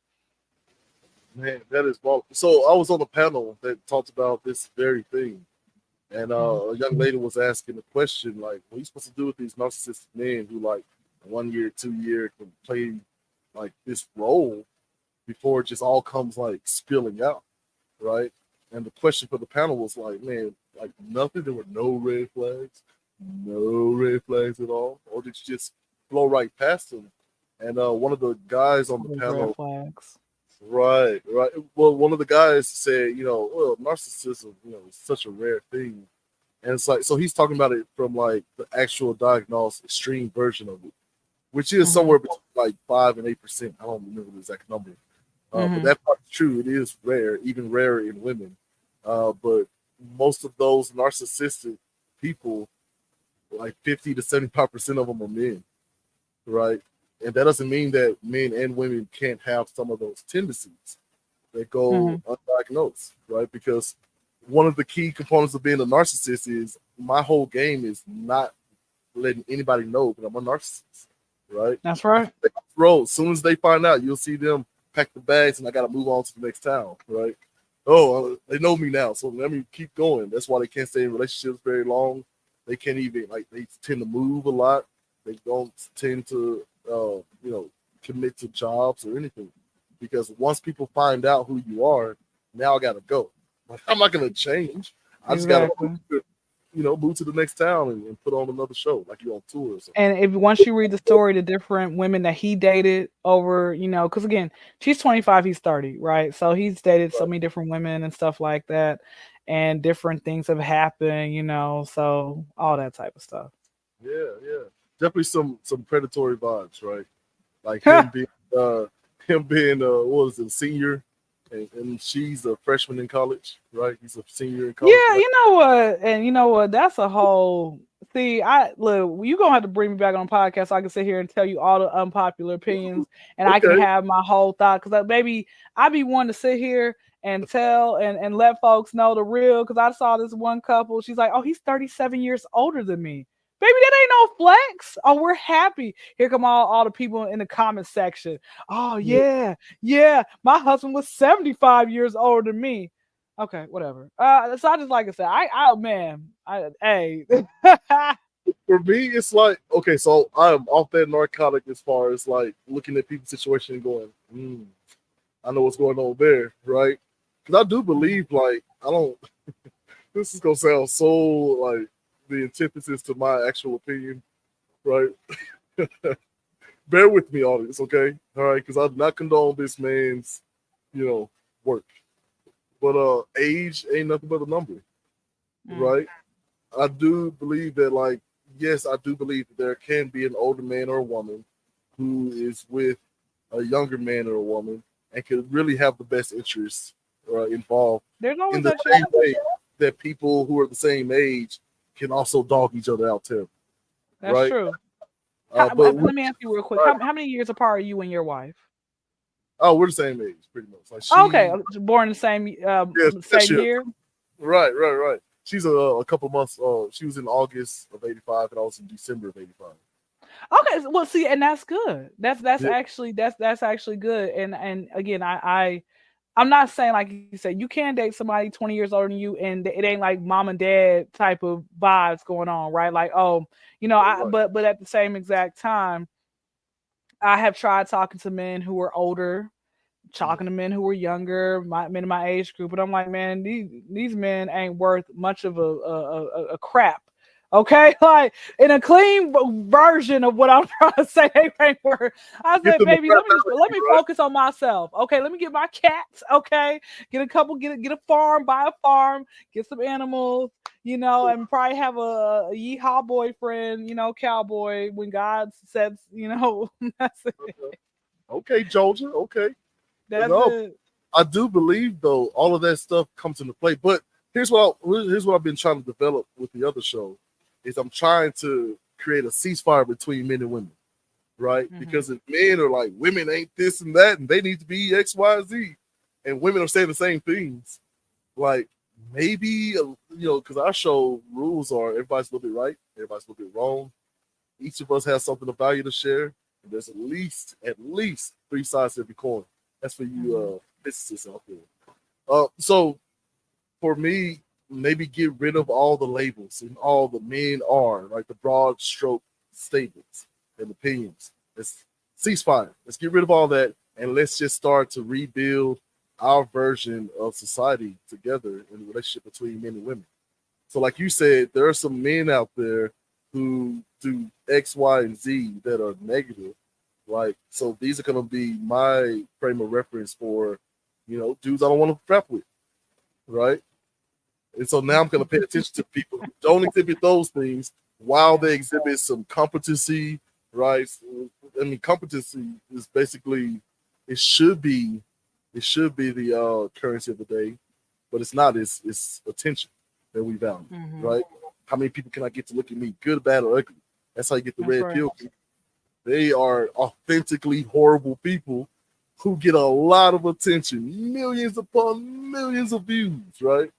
Speaker 2: Man, that is wild. So I was on a panel that talked about this very thing, and
Speaker 1: Mhm.
Speaker 2: a young lady was asking the question like, "What are you supposed to do with these narcissistic men who like 1 year, 2 year can play like this role before it just all comes like spilling out, right?" And the question for the panel was like, "Man, like nothing. There were no red flags, no red flags at all, or did you just blow right past them?" And one of the guys on the
Speaker 1: Those red
Speaker 2: panel.
Speaker 1: flags.
Speaker 2: Right, right. Well, one of the guys said, well, narcissism, is such a rare thing. And it's like, so he's talking about it from like the actual diagnosed extreme version of it, which is
Speaker 1: Hmm.
Speaker 2: somewhere between like 5 and 8%. I don't remember the exact number. But
Speaker 1: Hmm.
Speaker 2: that part's true. It is rare, even rarer in women. But most of those narcissistic people, like 50 to 75% of them are men, right? And that doesn't mean that men and women can't have some of those tendencies. that go undiagnosed, right? Because one of the key components of being a narcissist is my whole game is not letting anybody know that I'm a narcissist, right?
Speaker 1: That's right.
Speaker 2: Bro, as soon as they find out, you'll see them pack the bags and I got to move on to the next town, right? Oh, they know me now, so let me keep going. That's why they can't stay in relationships very long. They can't even, like, they tend to move a lot. They don't tend to, commit to jobs or anything. Because once people find out who you are, now I got to go. Like, I'm not going to change. I just got to, move to the next town and put on another show, like you're on tour or something.
Speaker 1: And if once you read the story, the different women that he dated over, because again, she's 25, he's 30, right? So he's dated so many different women and stuff like that, and different things have happened, so all that type of stuff.
Speaker 2: Yeah. Definitely some predatory vibes, right? Like him being what was it, a senior, and she's a freshman in college, right? He's a senior in college.
Speaker 1: Yeah, you know what? That's a whole. See, you gonna have to bring me back on the podcast so I can sit here and tell you all the unpopular opinions, and I can have my whole thought. Because maybe I be wanting to sit here and tell and let folks know the real. Because I saw this one couple. She's like, "Oh, he's 37 years older than me." Baby, that ain't no flex. Oh, we're happy. Here come all the people in the comment section. Oh, yeah. My husband was 75 years older than me. Okay, whatever. So I just like I said, hey.
Speaker 2: For me, it's like, okay, so I'm off that narcotic as far as like looking at people's situation and going, I know what's going on there, right? Because I do believe, like, this is gonna sound so like the antithesis to my actual opinion, right? Bear with me on this, okay? All right, because I do not condone this man's, work. But age ain't nothing but a number, right? I do believe that, like, yes, I do believe that there can be an older man or a woman who is with a younger man or a woman and could really have the best interests involved.
Speaker 1: There's always
Speaker 2: in the same way that people who are the same age can also dog each other out terribly.
Speaker 1: That's
Speaker 2: right?
Speaker 1: true.
Speaker 2: But
Speaker 1: let me ask you real quick. How many years apart are you and your wife?
Speaker 2: Oh, we're the same age, pretty much. Like
Speaker 1: okay, born the same same year.
Speaker 2: Right. She's a couple months. She was in August of '85, and I was in December of '85.
Speaker 1: Okay, well, see, and that's good. That's actually good. And again, I'm not saying, like you said, you can date somebody 20 years older than you, and it ain't like mom and dad type of vibes going on, right? Like, but at the same exact time, I have tried talking to men who were older, talking to men who were younger, men in my age group, but I'm like, man, these men ain't worth much of a crap. Okay, like in a clean version of what I'm trying to say, they ain't worth. I said, baby, let me focus on myself. Okay, let me get my cats. Okay, get a farm, buy a farm, get some animals, and probably have a yeehaw boyfriend, cowboy when God says, that's it.
Speaker 2: Okay, Georgia. Okay.
Speaker 1: That's it.
Speaker 2: I do believe though all of that stuff comes into play. But here's what I've been trying to develop with the other show is I'm trying to create a ceasefire between men and women, right? Mm-hmm. Because if men are like women ain't this and that and they need to be X, Y, Z, and women are saying the same things, like maybe because our show rules are everybody's a little bit right, everybody's a little bit wrong. Each of us has something of value to share. And there's at least 3 sides to every coin. That's for you businesses out there. So for me, maybe get rid of all the labels and all the men are, like the broad stroke statements and opinions. Let's ceasefire. Let's get rid of all that and let's just start to rebuild our version of society together in the relationship between men and women. So like you said, there are some men out there who do X, Y, and Z that are negative. Like, so these are going to be my frame of reference for, dudes I don't want to prep with, right? And so now I'm going to pay attention to people who don't exhibit those things while they exhibit some competency, right? I mean, competency is basically, it should be the currency of the day, but it's not. It's attention that we value, right? How many people can I get to look at me, good, bad, or ugly? That's how you get the red pill. They are authentically horrible people who get a lot of attention, millions upon millions of views, right?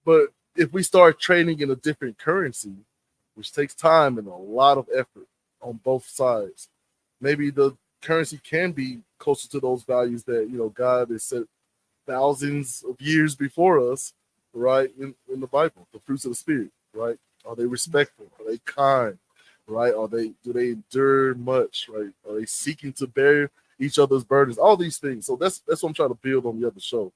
Speaker 2: But if we start trading in a different currency, which takes time and a lot of effort on both sides, maybe the currency can be closer to those values that God has set thousands of years before us, right? In the Bible, the fruits of the Spirit, right? Are they respectful? Are they kind? Right? Do they endure much? Right? Are they seeking to bear each other's burdens? All these things. So that's what I'm trying to build on the other show.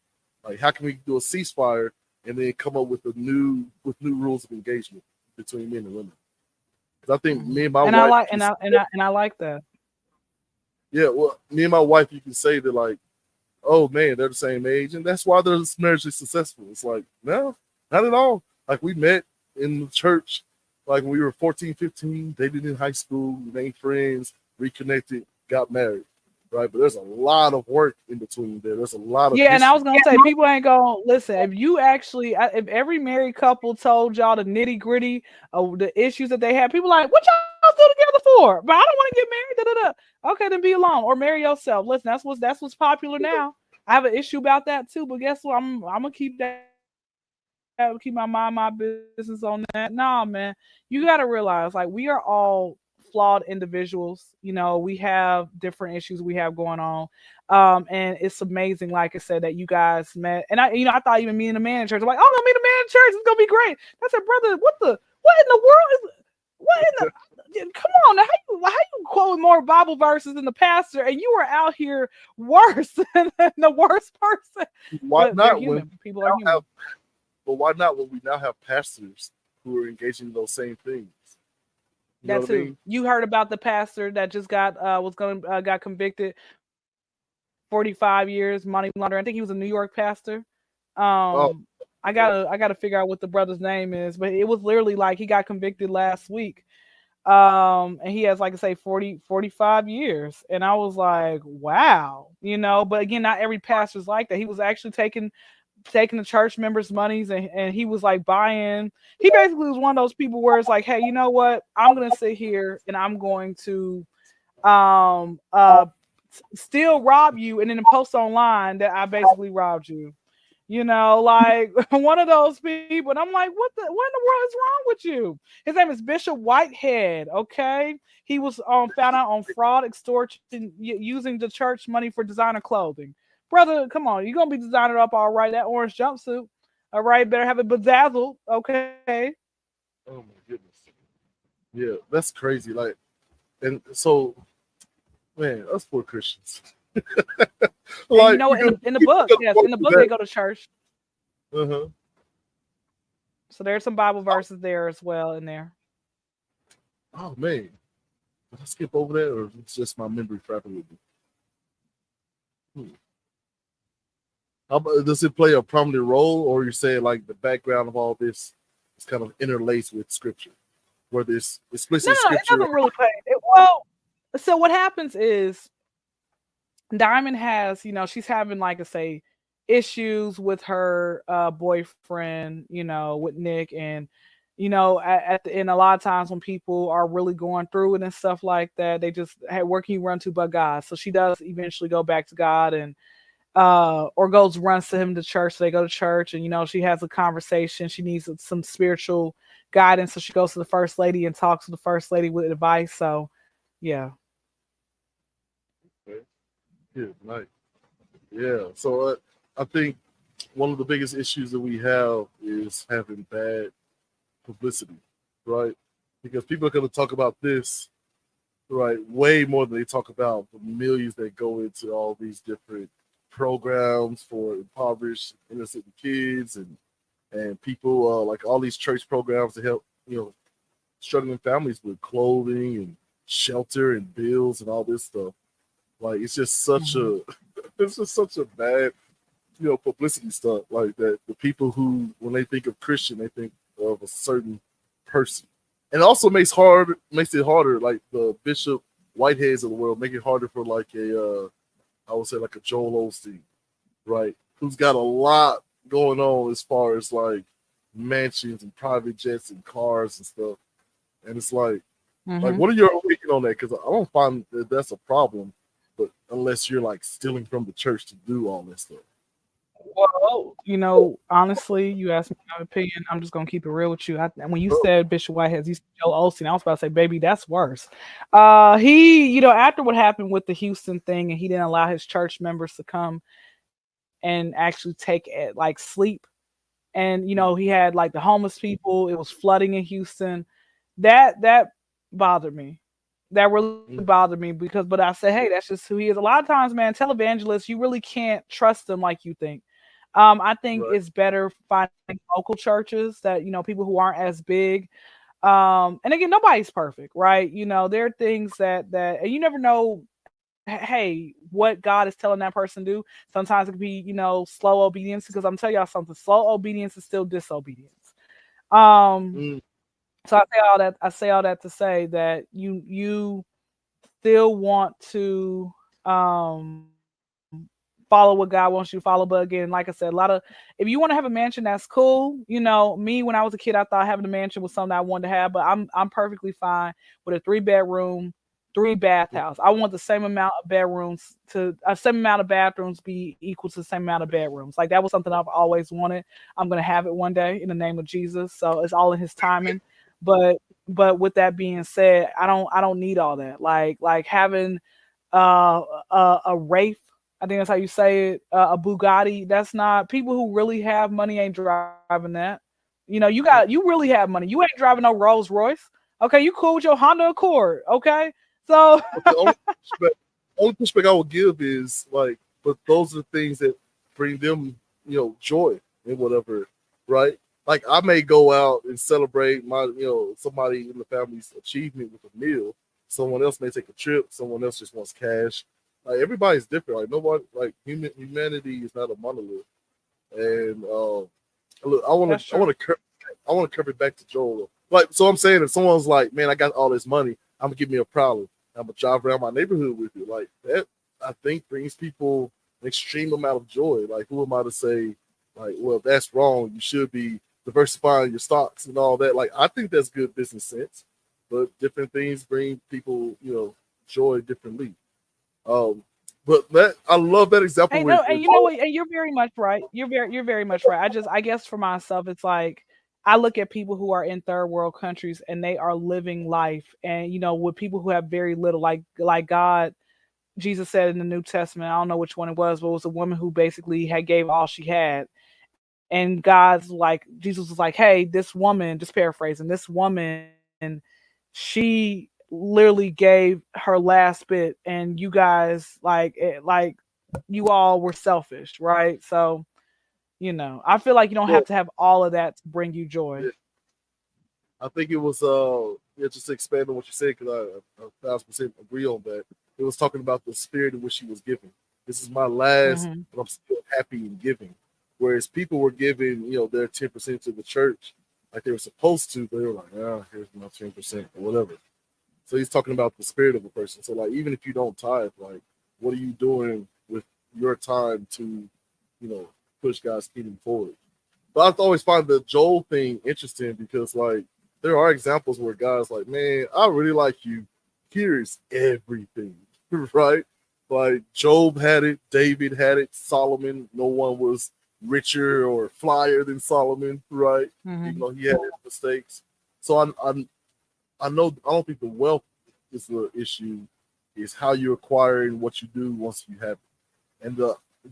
Speaker 2: Like, how can we do a ceasefire and then come up with new rules of engagement between men and women? Because I think me and my wife,
Speaker 1: I like that.
Speaker 2: Yeah, well, me and my wife, you can say that, like, oh man, they're the same age, and that's why their marriage is successful. It's like, no, not at all. Like, we met in the church, like when we were 14, 15, dated in high school, remained friends, reconnected, got married, right? But there's a lot of work in between there. There's a lot of
Speaker 1: and I was gonna say, people ain't gonna listen. If every married couple told y'all the nitty gritty of the issues that they have, people like, what y'all still together for? But I don't want to get married. Da, da, da. Okay, then be alone or marry yourself. Listen, that's what's popular now. I have an issue about that too, but guess what? I'm gonna keep my mind, my business on that. Nah, man, you got to realize, like, we are all flawed individuals. We have different issues we have going on. And it's amazing, like I said, that you guys met. And I thought even meeting a man in church, I'm like, oh no, meet a man in church, it's gonna be great. I said, brother, what in the world is what in the come on, how you quote more Bible verses than the pastor, and you were out here worse than the worst person.
Speaker 2: Why not?
Speaker 1: People are human.
Speaker 2: But why not when we now have pastors who are engaging in those same things?
Speaker 1: That's who. You heard about the pastor that just got convicted, 45 years money laundering. I think he was a New York pastor. I gotta figure out what the brother's name is, but it was literally like he got convicted last week. And he has, like I say, 45 years. And I was like, wow, but again, not every pastor's like that. He was actually taking the church members' monies and he was like he basically was one of those people where it's like, hey, you know what? I'm gonna sit here and I'm going to still rob you and then post online that I basically robbed you. Like one of those people. And I'm like, what in the world is wrong with you? His name is Bishop Whitehead. Okay. He was found out on fraud, extortion, using the church money for designer clothing. Brother, come on. You're going to be designing up all right. That orange jumpsuit. All right. Better have it bedazzled. Okay.
Speaker 2: Oh, my goodness. Yeah, that's crazy. Like, and so, man, us poor Christians.
Speaker 1: Like, in the book, in the book, they go to church.
Speaker 2: Uh-huh.
Speaker 1: So there's some Bible verses there as well in there.
Speaker 2: Oh, man. Did I skip over that, or it's just my memory trapping with me? Does it play a prominent role, or you say like the background of all this is kind of interlaced with scripture, where this explicit scripture?
Speaker 1: It doesn't really play. Well, so what happens is Diamond has, she's having, like I say, issues with her boyfriend, with Nick, and at the end, a lot of times when people are really going through it and stuff like that, they just, hey, where can you run to but God? So she does eventually go back to God and or runs to him to church. So they go to church and, she has a conversation. She needs some spiritual guidance. So she goes to the first lady and talks to the first lady with advice. So, yeah.
Speaker 2: Okay. Yeah, nice. Yeah. So I think one of the biggest issues that we have is having bad publicity, right? Because people are going to talk about this, right, way more than they talk about the millions that go into all these different programs for impoverished innocent kids and people, like all these church programs to help struggling families with clothing and shelter and bills and all this stuff. Like, it's just such a bad publicity stuff, like that. The people who, when they think of Christian, they think of a certain person, and it also makes it harder, like the Bishop Whiteheads of the world make it harder for like I would say like a Joel Osteen, right? Who's got a lot going on as far as like mansions and private jets and cars and stuff. And it's like, what are your opinion on that? Because I don't find that that's a problem, but unless you're like stealing from the church to do all this stuff.
Speaker 1: Well, honestly, you asked me my opinion. I'm just gonna keep it real with you. When you
Speaker 2: Bro,
Speaker 1: said Bishop Whitehead, you said Joel Osteen. I was about to say, baby, that's worse. He, after what happened with the Houston thing, and he didn't allow his church members to come and actually take it like sleep. And he had like the homeless people. It was flooding in Houston. That bothered me. That really
Speaker 2: mm,
Speaker 1: bothered me but I said, hey, that's just who he is. A lot of times, man, televangelists, you really can't trust them like you think. I think
Speaker 2: right.
Speaker 1: it's better finding local churches that people who aren't as big. And again, nobody's perfect, right? There are things that and you never know. Hey, what God is telling that person to do. Sometimes it could be slow obedience, because I'm telling y'all something. Slow obedience is still disobedience. Um,
Speaker 2: Mm,
Speaker 1: so I say all that to say that you still want to follow what God wants you to follow. But again, like I said, if you want to have a mansion, that's cool. Me, when I was a kid, I thought having a mansion was something I wanted to have, but I'm perfectly fine with a 3 bedroom, 3 bath
Speaker 2: mm,
Speaker 1: house. I want the same amount of bedrooms to same amount of bathrooms be equal to the same amount of bedrooms. Like, that was something I've always wanted. I'm gonna have it one day in the name of Jesus. So it's all in His timing. But with that being said, I don't need all that. Like having a Wraith. I think that's how you say it. A Bugatti. That's not, people who really have money ain't driving that. You
Speaker 2: mm.
Speaker 1: really have money. You ain't driving no Rolls Royce. Okay, you cool with your Honda Accord. Okay, so
Speaker 2: But the only pushback I will give is like, but those are the things that bring them, joy and whatever, right? Like I may go out and celebrate my, somebody in the family's achievement with a meal. Someone else may take a trip. Someone else just wants cash. Like everybody's different. Like nobody, like humanity is not a monolith. And look,
Speaker 1: that's
Speaker 2: I want
Speaker 1: true.
Speaker 2: to, I want to cover it back to Joel. Like, so I'm saying, if someone's like, "Man, I got all this money, I'm gonna give me a problem. I'm gonna drive around my neighborhood with it," like that, I think brings people an extreme amount of joy. Like, who am I to say, like, well, that's wrong. You should be diversifying your stocks and all that. Like, I think that's good business sense, but different things bring people, joy differently. Um, but that I love that example
Speaker 1: Hey,
Speaker 2: with,
Speaker 1: no, and you know what? And you're very much right. You're very much right. I guess for myself, it's like I look at people who are in third world countries and they are living life, and with people who have very little, like God. Jesus said in the New Testament, I don't know which one it was, but it was a woman who basically had gave all she had. And Jesus was like, hey, this woman, just paraphrasing, this woman, she literally gave her last bit, and you guys you all were selfish, right? So, I feel like you don't
Speaker 2: well,
Speaker 1: have to have all of that to bring you joy.
Speaker 2: yeah, I think it was yeah, just to expand on what you said, because I 1,000% agree on that. It was talking about the spirit in which he was giving. This is my last,
Speaker 1: Hmm.
Speaker 2: but I'm still happy in giving. Whereas people were giving, their 10% to the church like they were supposed to, but they were like, here's my 10% or whatever. So he's talking about the spirit of a person. So like, even if you don't tithe, like, what are you doing with your time to, push God's kingdom forward? But I always find the Joel thing interesting because like there are examples where guys like, man, I really like you. Here's everything, right? Like Job had it, David had it, Solomon. No one was richer or flyer than Solomon, right? Even
Speaker 1: Hmm.
Speaker 2: though he had his mistakes. So I don't think the wealth is the issue. Is how you acquire and what you do once you have it. And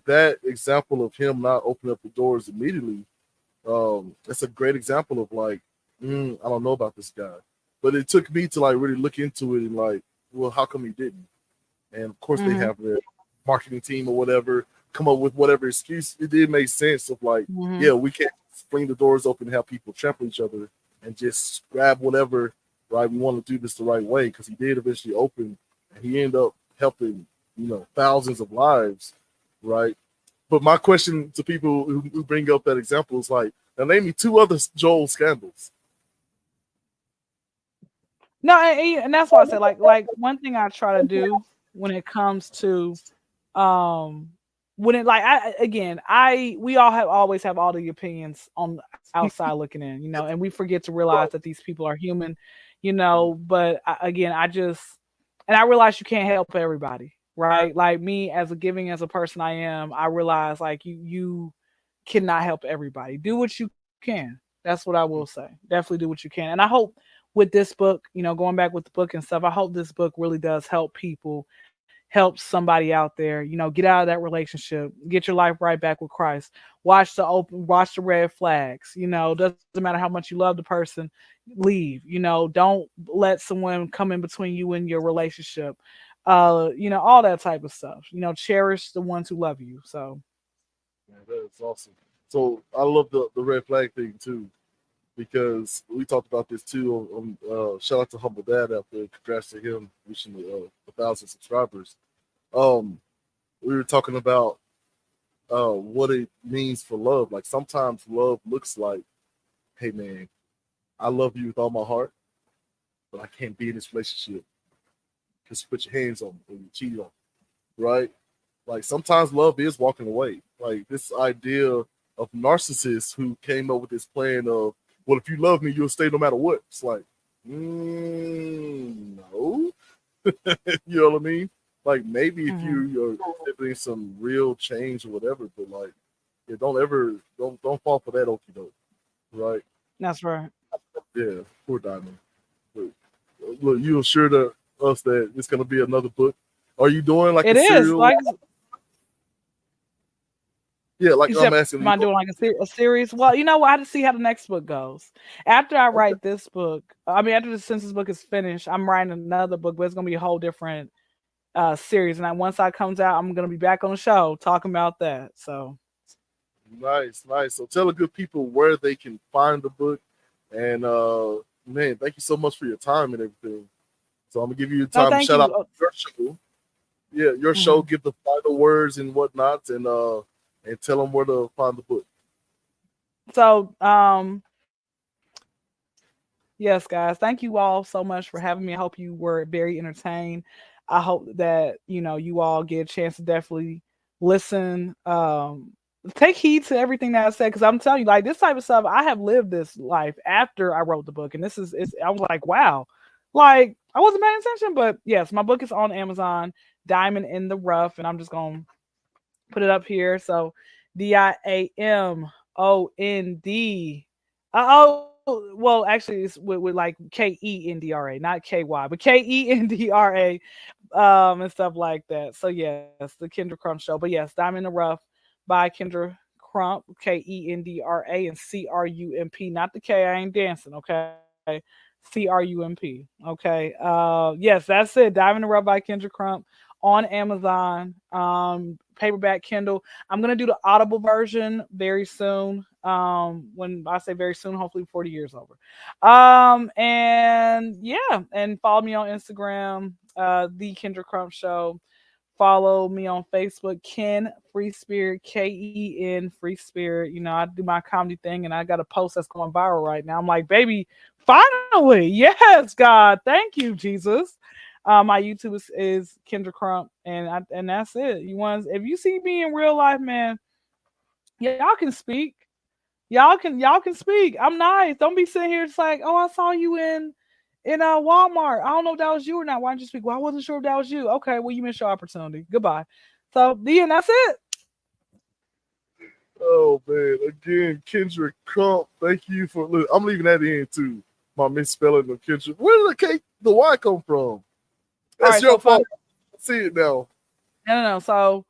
Speaker 2: that example of him not opening up the doors immediately, that's a great example of like, I don't know about this guy, but it took me to like really look into it and like, well, how come he didn't? And of course, they
Speaker 1: Hmm.
Speaker 2: have their marketing team or whatever come up with whatever excuse. It did make sense of like,
Speaker 1: Hmm.
Speaker 2: yeah, we can't fling the doors open and have people trample each other and just grab whatever. Right, we want to do this the right way because he did eventually open, and he ended up helping thousands of lives. Right, but my question to people who bring up that example is like, now name me two other Joel scandals.
Speaker 1: No, and that's why I say, like one thing I try to do when it comes to um when it, like, I again I we all have always have all the opinions on the outside looking in, and we forget to realize
Speaker 2: Right.
Speaker 1: that these people are human. But again, I just, and I realize you can't help everybody. right? Like me as a giving as a person I am, I realize like you cannot help everybody. Do what you can. That's what I will say. Definitely do what you can. And I hope with this book, going back with the book and stuff, I hope this book really does help people, help somebody out there, get out of that relationship, get your life right back with Christ. Watch the red flags. Doesn't matter how much you love the person, leave. Don't let someone come in between you and your relationship. All that type of stuff. Cherish the ones who love you. So
Speaker 2: Man, that is awesome. So I love the red flag thing too, because we talked about this too. Shout out to Humble Dad out there. Congrats to him reaching 1,000 subscribers. Um, we were talking about what it means for love. Like sometimes love looks like, hey man, I love you with all my heart, but I can't be in this relationship because you put your hands on me or you cheat on me, right? Like sometimes love is walking away. Like this idea of narcissists who came up with this plan of, well, if you love me, you'll stay no matter what. It's like, no, you know what I mean? Like maybe if you're exhibiting some real change or whatever, but like, yeah, don't fall for that okie doke, right?
Speaker 1: that's right.
Speaker 2: Yeah, poor Diamond. But, look, you assured us that it's gonna be another book. Are you doing like
Speaker 1: It
Speaker 2: a
Speaker 1: is
Speaker 2: serial?
Speaker 1: like
Speaker 2: Yeah, like
Speaker 1: you
Speaker 2: I'm
Speaker 1: said,
Speaker 2: asking
Speaker 1: am
Speaker 2: you.
Speaker 1: I doing like a series? Well, you know what? I have to see how the next book goes. After I
Speaker 2: Okay,
Speaker 1: write this book, I mean, after the census book is finished, I'm writing another book, but it's gonna be a whole different series. And once that comes out, I'm gonna be back on the show talking about that. So,
Speaker 2: nice, nice. So tell the good people where they can find the book, and man, thank you so much for your time and everything. So I'm gonna give you
Speaker 1: no,
Speaker 2: time to
Speaker 1: thank
Speaker 2: shout out
Speaker 1: you.
Speaker 2: your show. Yeah, your show.
Speaker 1: Mhm.
Speaker 2: Give the final words and whatnot, and tell them where to find the book.
Speaker 1: So, yes, guys, thank you all so much for having me. I hope you were very entertained. I hope that you all get a chance to definitely listen. Take heed to everything that I said because I'm telling you, like this type of stuff, I have lived this life after I wrote the book, and this is it's. I was like, wow, like I wasn't paying attention, but yes, my book is on Amazon, Diamond in the Rough, and I'm just gonna put it up here. So Diamond. Well, actually, it's with like Kendra, not KY, but Kendra, and stuff like that. So yes, the Kyndra Crump show. But yes, Diamond in the Rough by Kyndra Crump, Kendra, and Crump, not the K. I ain't dancing, okay? Crump, okay. Yes, that's it. Diamond in the Rough by Kyndra Crump on Amazon. Paperback Kindle. I'm gonna do the Audible version very soon. When I say very soon, hopefully before the year's over. And yeah, and follow me on Instagram, the Kyndra Crump Show. Follow me on Facebook, Ken Free Spirit, Ken Free Spirit. I do my comedy thing, and I got a post that's going viral right now. I'm like, baby, finally, yes, God, thank you, Jesus. My YouTube is Kyndra Crump, and that's it. If you see me in real life, man, y'all can speak. Y'all can speak. I'm nice. Don't be sitting here just like, oh, I saw you in Walmart. I don't know if that was you or not. Why didn't you speak? Well, I wasn't sure if that was you. Okay, well, you missed your opportunity. Goodbye. So the end. That's it.
Speaker 2: Oh man, again, Kyndra Crump. Thank you for. Look, I'm leaving that in too. My misspelling of Kyndra. Where did the Y come from?
Speaker 1: All
Speaker 2: That's
Speaker 1: right. So
Speaker 2: your
Speaker 1: fun.
Speaker 2: fault. I see it now.
Speaker 1: No. So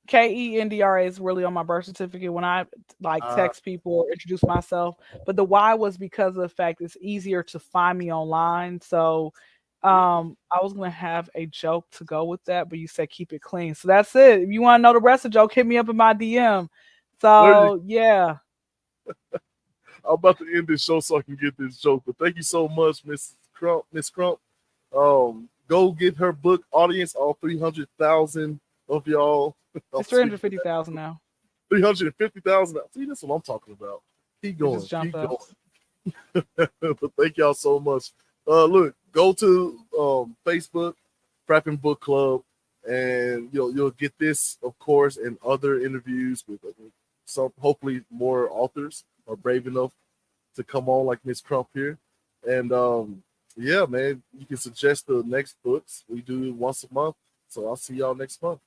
Speaker 1: Kendra is really on my birth certificate when I like
Speaker 2: Uh,
Speaker 1: text people or introduce myself. But the Y was because of the fact it's easier to find me online. So I was gonna have a joke to go with that, but you said keep it clean. So that's it. If you want to know the rest of the joke, hit me up in my DM.
Speaker 2: there you.
Speaker 1: So yeah.
Speaker 2: I'm about to end this show so I can get this joke. But thank you so much, Miss Crump. Go get her book, audience, all 300,000 of y'all. I'm
Speaker 1: It's
Speaker 2: speaking for
Speaker 1: 350,000 now.
Speaker 2: 350,000. See, that's what I'm talking about. Keep
Speaker 1: It just
Speaker 2: going,
Speaker 1: jumped
Speaker 2: keep
Speaker 1: up.
Speaker 2: going. But thank y'all so much. Look, go to Facebook, Prepping Book Club, and you'll get this, of course, and other interviews with some hopefully more authors are brave enough to come on like Miss Crump here. And yeah, man, you can suggest the next books we do once a month. So I'll see y'all next month.